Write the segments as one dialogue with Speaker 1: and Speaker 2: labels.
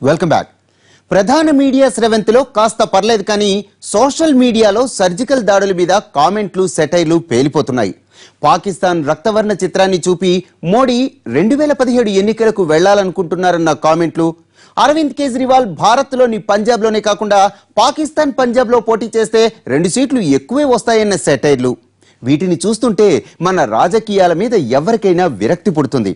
Speaker 1: Welcome back. ప్రధాన media స్రవంతిలో కాస్త పర్లేదు కానీ సోషల్ మీడియాలో సర్జికల్ దాడుల మీద కామెంట్లు సెటైర్లు పేలిపోతున్నాయి. పాకిస్తాన్ రక్తవర్ణ చిత్రాన్ని చూపి మోడీ 2017 ఎన్నికలకు వెళ్లాలనుకుంటున్నారన్న కామెంట్లు, అరవింద్ కేజ్రీవాల్ భారత్లోని పంజాబ్లోనే కాకుండా పాకిస్తాన్ పంజాబ్లో పోటీ చేస్తే 2 సీట్లు ఎక్కువే వస్తాయన్న సెటైర్లు, వీటిని చూస్తుంటే మన రాజకీయాల మీద ఎవరికైనా విరక్తి పుడుతుంది.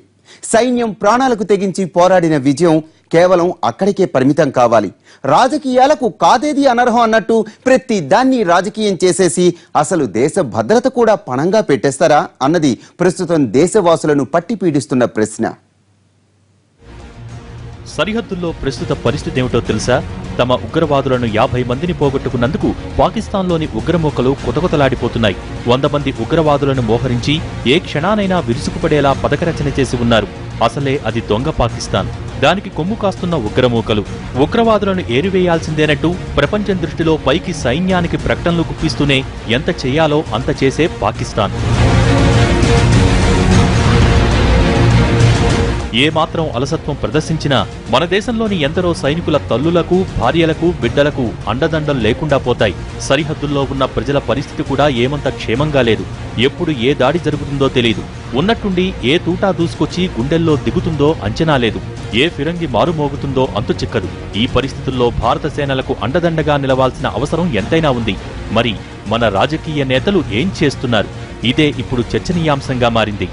Speaker 1: సైన్యం ప్రాణాలకు తెగించి పోరాడిన విజయం కేవలం అక్కడికే పరిమితం కావాలి. రాజకీయాలకు కాదేది అనర్హం అన్నట్టు ప్రతి దాన్ని రాజకీయం చేసేసి అసలు దేశ భద్రత కూడా పణంగా పెట్టేస్తారా అన్నది ప్రస్తుతం దేశవాసులను పట్టి పీడిస్తున్న ప్రశ్న.
Speaker 2: సరిహద్దుల్లో ప్రస్తుత పరిస్థితి ఏమిటో తెలుసా? తమ ఉగ్రవాదులను 50 మందిని పోగొట్టుకున్నందుకు పాకిస్తాన్లోని ఉగ్రమూకలు కొతకొతలాడిపోతున్నాయి. 100 మంది ఉగ్రవాదులను మోహరించి ఏ క్షణానైనా విరుసుకుపడేలా పథకరచన చేసి ఉన్నారు. అసలే అది దొంగ పాకిస్తాన్. దానికి కొమ్ము కాస్తున్న ఉగ్రమూకలు ఉగ్రవాదులను ఏరివేయాల్సిందేనట్టు ప్రపంచం దృష్టిలో పైకి సైన్యానికి ప్రకటనలు గుప్పిస్తూనే ఎంత చేయాలో అంత చేసే పాకిస్తాన్. ఏమాత్రం అలసత్వం ప్రదర్శించినా మన దేశంలోని ఎందరో సైనికుల తల్లులకు, భార్యలకు, బిడ్డలకు అండదండలు లేకుండా పోతాయి. సరిహద్దుల్లో ఉన్న ప్రజల పరిస్థితి కూడా ఏమంత క్షేమంగా లేదు. ఎప్పుడు ఏ దాడి జరుగుతుందో తెలియదు. ఉన్నట్టుండి ఏ తూటా దూసుకొచ్చి గుండెల్లో దిగుతుందో అంచనా లేదు. ఏ ఫిరంగి మారుమోగుతుందో అంతు చిక్కదు. ఈ పరిస్థితుల్లో భారత సేనలకు అండదండగా నిలవాల్సిన అవసరం ఎంతైనా ఉంది. మరి మన రాజకీయ నేతలు ఏం చేస్తున్నారు? ఇదే ఇప్పుడు చర్చనీయాంశంగా మారింది.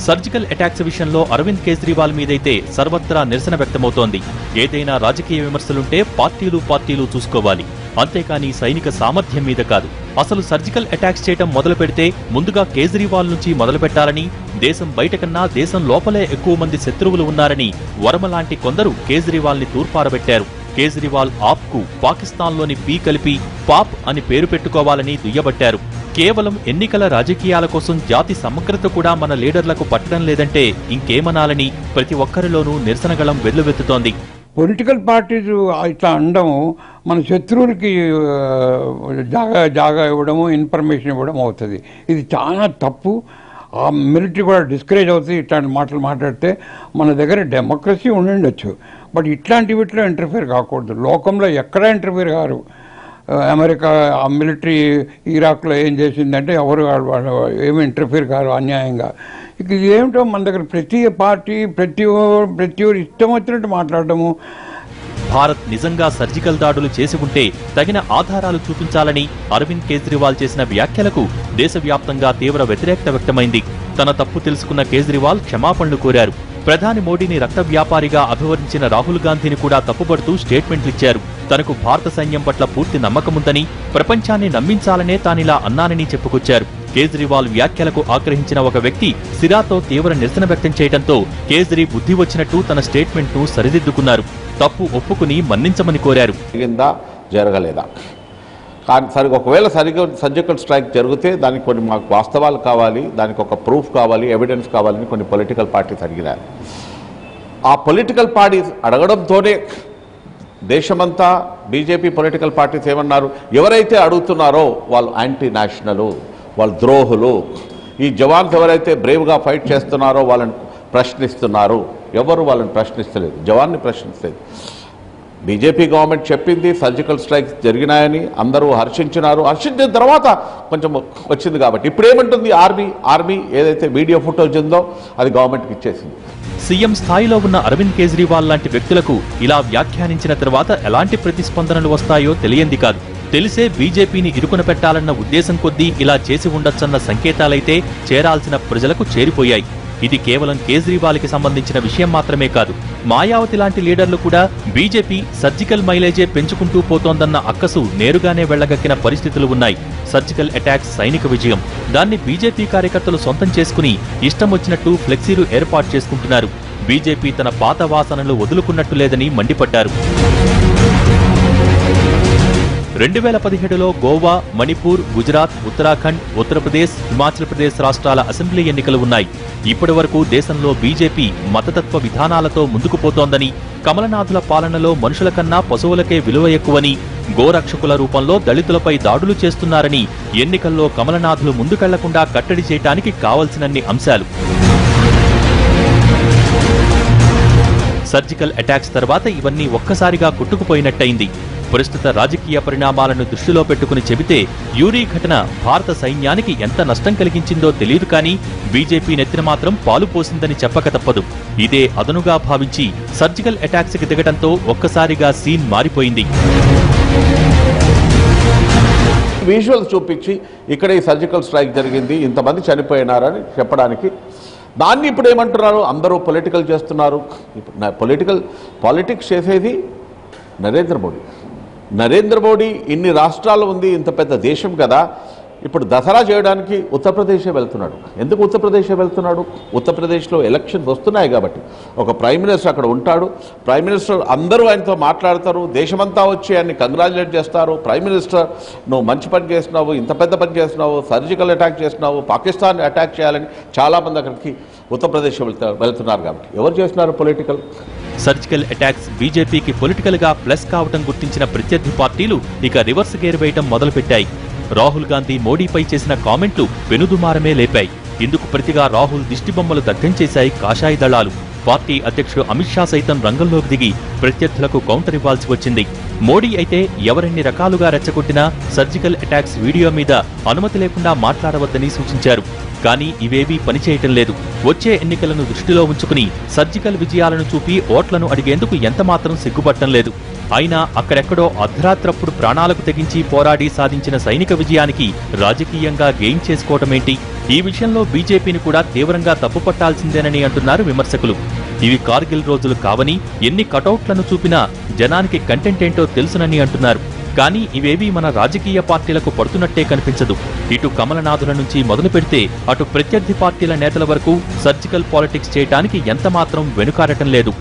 Speaker 2: సర్జికల్ అటాక్స్ విషయంలో అరవింద్ కేజ్రీవాల్ మీదైతే సర్వత్రా నిరసన వ్యక్తమవుతోంది. ఏదైనా రాజకీయ విమర్శలుంటే పార్టీలు చూసుకోవాలి, అంతేకాని సైనిక సామర్థ్యం మీద కాదు. అసలు సర్జికల్ అటాక్స్ చేయటం మొదలు పెడితే ముందుగా కేజ్రీవాల్ నుంచి మొదలు పెట్టాలని, దేశం బయట కన్నా దేశం లోపలే ఎక్కువ మంది శత్రువులు ఉన్నారని వర్మలాంటి కొందరు కేజ్రీవాల్ ని తూర్పారబెట్టారు. కేజ్రీవాల్ ఆప్ కు పాకిస్తాన్లోని పీ కలిపి పాప్ అని పేరు పెట్టుకోవాలని దుయ్యబట్టారు. కేవలం ఎన్నికల రాజకీయాల కోసం జాతి సమగ్రత కూడా మన లీడర్లకు పట్టడం లేదంటే ఇంకేమనాలని ప్రతి ఒక్కరిలోనూ నిరసనగళం వెల్లువెత్తుతోంది.
Speaker 3: పొలిటికల్ పార్టీస్ ఇట్లా అనడం మన శత్రువులకి జాగా ఇవ్వడము, ఇన్ఫర్మేషన్ ఇవ్వడం అవుతుంది. ఇది చాలా తప్పు. ఆ మిలిటరీ కూడా డిస్కరేజ్ అవుతుంది. ఇట్లాంటి మాటలు మాట్లాడితే మన దగ్గర డెమోక్రసీ ఉండిండొచ్చు, బట్ ఇట్లాంటి వీటిలో ఇంటర్ఫియర్ కాకూడదు. లోకంలో ఎక్కడా ఇంటర్ఫియర్ కారు. అమెరికా ఆ మిలిటరీ ఇరాక్లో ఏం చేసిందంటే ఎవరు ఏమి ఇంటర్ఫియర్ కారు అన్యాయంగా. ఇక ఏమిటో మన దగ్గర ప్రతి పార్టీ ప్రతి ఇష్టం వచ్చినట్టు మాట్లాడటము.
Speaker 2: భారత్ నిజంగా సర్జికల్ దాడులు చేసి ఉంటే తగిన ఆధారాలు చూపించాలని అరవింద్ కేజ్రీవాల్ చేసిన వ్యాఖ్యలకు దేశవ్యాప్తంగా తీవ్ర వ్యతిరేకత వ్యక్తమైంది. తన తప్పు తెలుసుకున్న కేజ్రీవాల్ క్షమాపణలు కోరారు. ప్రధాని మోడీని రక్త వ్యాపారిగా అభివర్ణించిన రాహుల్ గాంధీని కూడా తప్పుపడుతూ స్టేట్మెంట్లిచ్చారు. తనకు భారత సైన్యం పట్ల పూర్తి నమ్మకముందని, ప్రపంచాన్ని నమ్మించాలనే తానిలా అన్నానని చెప్పుకొచ్చారు. కేజ్రీవాల్ వ్యాఖ్యలకు ఆగ్రహించిన ఒక వ్యక్తి సిరాతో తీవ్ర నిరసన వ్యక్తం చేయడంతో కేజ్రీ బుద్ధి వచ్చినట్టు తన స్టేట్మెంట్ను సరిదిద్దుకున్నారు. తప్పు ఒప్పుకుని మన్నించమని కోరారు.
Speaker 4: జరగలేదా కానీ ఒకవేళ సర్జికల్ స్ట్రైక్ జరిగితే దానికి కొన్ని మాకు వాస్తవాలు కావాలి, దానికి ఒక ప్రూఫ్ కావాలి, ఎవిడెన్స్ కావాలని కొన్ని పొలిటికల్ పార్టీస్ అడిగినారు. ఆ పొలిటికల్ పార్టీస్ అడగడంతోనే దేశమంతా బీజేపీ పొలిటికల్ పార్టీస్ ఏమన్నారు, ఎవరైతే అడుగుతున్నారో వాళ్ళు యాంటీ నేషనలు, వాళ్ళు ద్రోహులు, ఈ జవాన్స్ ఎవరైతే బ్రేవ్గా ఫైట్ చేస్తున్నారో వాళ్ళని ప్రశ్నిస్తున్నారు. ఎవరు వాళ్ళని ప్రశ్నిస్తలేదు, జవాన్ని ప్రశ్నిస్తలేదు. బీజేపీ గవర్నమెంట్ చెప్పింది సర్జికల్ స్ట్రైక్స్ జరిగినాయని, అందరూ హర్షించినారు. హర్షించిన తర్వాత కొంచెం వచ్చింది కాబట్టి ఇప్పుడు ఏమంటుంది ఆర్మీ ఏదైతే వీడియో ఫుటేజ్ ఉందో అది గవర్నమెంట్కి ఇచ్చేసింది.
Speaker 2: సీఎం స్థాయిలో ఉన్న అరవింద్ కేజ్రీవాల్ లాంటి వ్యక్తులకు ఇలా వ్యాఖ్యానించిన తర్వాత ఎలాంటి ప్రతిస్పందనలు వస్తాయో తెలియంది కాదు. తెలిసే బీజేపీని ఇరుకున పెట్టాలన్న ఉద్దేశం కొద్దీ ఇలా చేసి ఉండొచ్చన్న సంకేతాలైతే చేరాల్సిన ప్రజలకు చేరిపోయాయి. ఇది కేవలం కేజ్రీవాల్కి సంబంధించిన విషయం మాత్రమే కాదు. మాయావతి లాంటి లీడర్లు కూడా బీజేపీ సర్జికల్ మైలేజే పెంచుకుంటూ పోతోందన్న అక్కసు నేరుగానే వెళ్లగక్కిన పరిస్థితులు ఉన్నాయి. సర్జికల్ అటాక్స్ సైనిక విజయం. దాన్ని బీజేపీ కార్యకర్తలు సొంతం చేసుకుని ఇష్టం వచ్చినట్టు ఫ్లెక్సీలు ఏర్పాటు చేసుకుంటున్నారు. బీజేపీ తన పాత వాసనలు వదులుకున్నట్టు లేదని మండిపడ్డారు. 2017లో గోవా, మణిపూర్, గుజరాత్, ఉత్తరాఖండ్, ఉత్తరప్రదేశ్, హిమాచల్ ప్రదేశ్ రాష్ట్రాల అసెంబ్లీ ఎన్నికలు ఉన్నాయి. ఇప్పటి వరకు దేశంలో బీజేపీ మతతత్వ విధానాలతో ముందుకు పోతోందని, కమలనాథుల పాలనలో మనుషుల కన్నా పశువులకే విలువ ఎక్కువని, గోరక్షకుల రూపంలో దళితులపై దాడులు చేస్తున్నారని ఎన్నికల్లో కమలనాథులు ముందుకెళ్లకుండా కట్టడి చేయటానికి కావలసినన్ని అంశాలు. సర్జికల్ అటాక్స్ తర్వాత ఇవన్నీ ఒక్కసారిగా కొట్టుకుపోయినట్టయింది. ప్రస్తుత రాజకీయ పరిణామాలను దృష్టిలో పెట్టుకుని చెబితే యూరీ ఘటన భారత సైన్యానికి ఎంత నష్టం కలిగించిందో తెలియదు, కానీ బీజేపీ నెత్తిన మాత్రం పాలు పోసిందని చెప్పక తప్పదు. ఇదే అదనుగా భావించి సర్జికల్ అటాక్స్ కి దిగడంతో ఒక్కసారిగా సీన్ మారిపోయింది.
Speaker 4: విజువల్స్ చూపించి ఇక్కడ ఈ సర్జికల్ స్ట్రైక్ జరిగింది, ఇంతమంది చనిపోయినారని చెప్పడానికి, దాన్ని ఇప్పుడు ఏమంటున్నారు, అందరూ పొలిటికల్ చేస్తున్నారు. పాలిటిక్స్ చేసేది నరేంద్ర మోడీ ఇన్ని రాష్ట్రాలు ఉంది, ఇంత పెద్ద దేశం కదా. ఇప్పుడు దసరా చేయడానికి ఉత్తరప్రదేశే వెళ్తున్నాడు. ఎందుకు ఉత్తరప్రదేశే వెళ్తున్నాడు? ఉత్తరప్రదేశ్లో ఎలక్షన్స్ వస్తున్నాయి కాబట్టి ఒక ప్రైమ్ మినిస్టర్ అక్కడ ఉంటాడు. ప్రైమ్ మినిస్టర్ అందరూ ఆయనతో మాట్లాడతారు, దేశమంతా వచ్చి ఆయన్ని కంగ్రాచులేట్ చేస్తారు. ప్రైమ్ మినిస్టర్, నువ్వు మంచి పని చేస్తున్నావు, ఇంత పెద్ద పని చేస్తున్నావు, సర్జికల్ అటాక్ చేస్తున్నావు, పాకిస్తాన్ అటాక్ చేయాలని చాలామంది అక్కడికి ఉత్తరప్రదేశ్ వెళ్తున్నారు. కాబట్టి ఎవరు చేస్తున్నారు పొలిటికల్?
Speaker 2: సర్జికల్ అటాక్స్ బీజేపీకి పొలిటికల్ గా ప్లస్ కావటం గుర్తించిన ప్రత్యర్థి పార్టీలు ఇక రివర్స్ గేర్ వేయటం మొదలుపెట్టాయి. రాహుల్ గాంధీ మోడీపై చేసిన కామెంట్లు పెనుదుమారమే లేపాయి. ఇందుకు ప్రతిగా రాహుల్ దిష్టిబొమ్మలు దగ్ధం చేశాయి కాషాయ దళాలు. పార్టీ అధ్యక్షుడు అమిత్ షా సైతం రంగంలోకి దిగి ప్రత్యర్థులకు కౌంటర్ ఇవ్వాల్సి వచ్చింది. మోడీ అయితే ఎవరెన్ని రకాలుగా రెచ్చగొట్టినా సర్జికల్ అటాక్స్ వీడియో మీద అనుమతి లేకుండా మాట్లాడవద్దని సూచించారు. కానీ ఇవేవీ పనిచేయటం లేదు. వచ్చే ఎన్నికలను దృష్టిలో ఉంచుకుని సర్జికల్ విజయాలను చూపి ఓట్లను అడిగేందుకు ఎంతమాత్రం సిగ్గుపట్టం లేదు. అయినా అక్కడెక్కడో అర్ధరాత్రప్పుడు ప్రాణాలకు తెగించి పోరాడి సాధించిన సైనిక విజయానికి రాజకీయంగా గెయిన్ చేసుకోవటమేంటి? ఈ విషయంలో బీజేపీని కూడా తీవ్రంగా తప్పుపట్టాల్సిందేనని అంటున్నారు విమర్శకులు. ఇవి కార్గిల్ రోజులు కావని, ఎన్ని కటౌట్లను చూపినా జనానికి కంటెంట్ ఏంటో తెలుసునని అంటున్నారు. కానీ ఇవేవీ మన రాజకీయ పార్టీలకు పడుతున్నట్టే కనిపించదు. ఇటు కమలనాథుల నుంచి మొదలు పెడితే అటు ప్రత్యర్థి పార్టీల నేతల వరకు సర్జికల్ పాలిటిక్స్ చేయడానికి ఎంతమాత్రం వెనుకాడటం లేదు.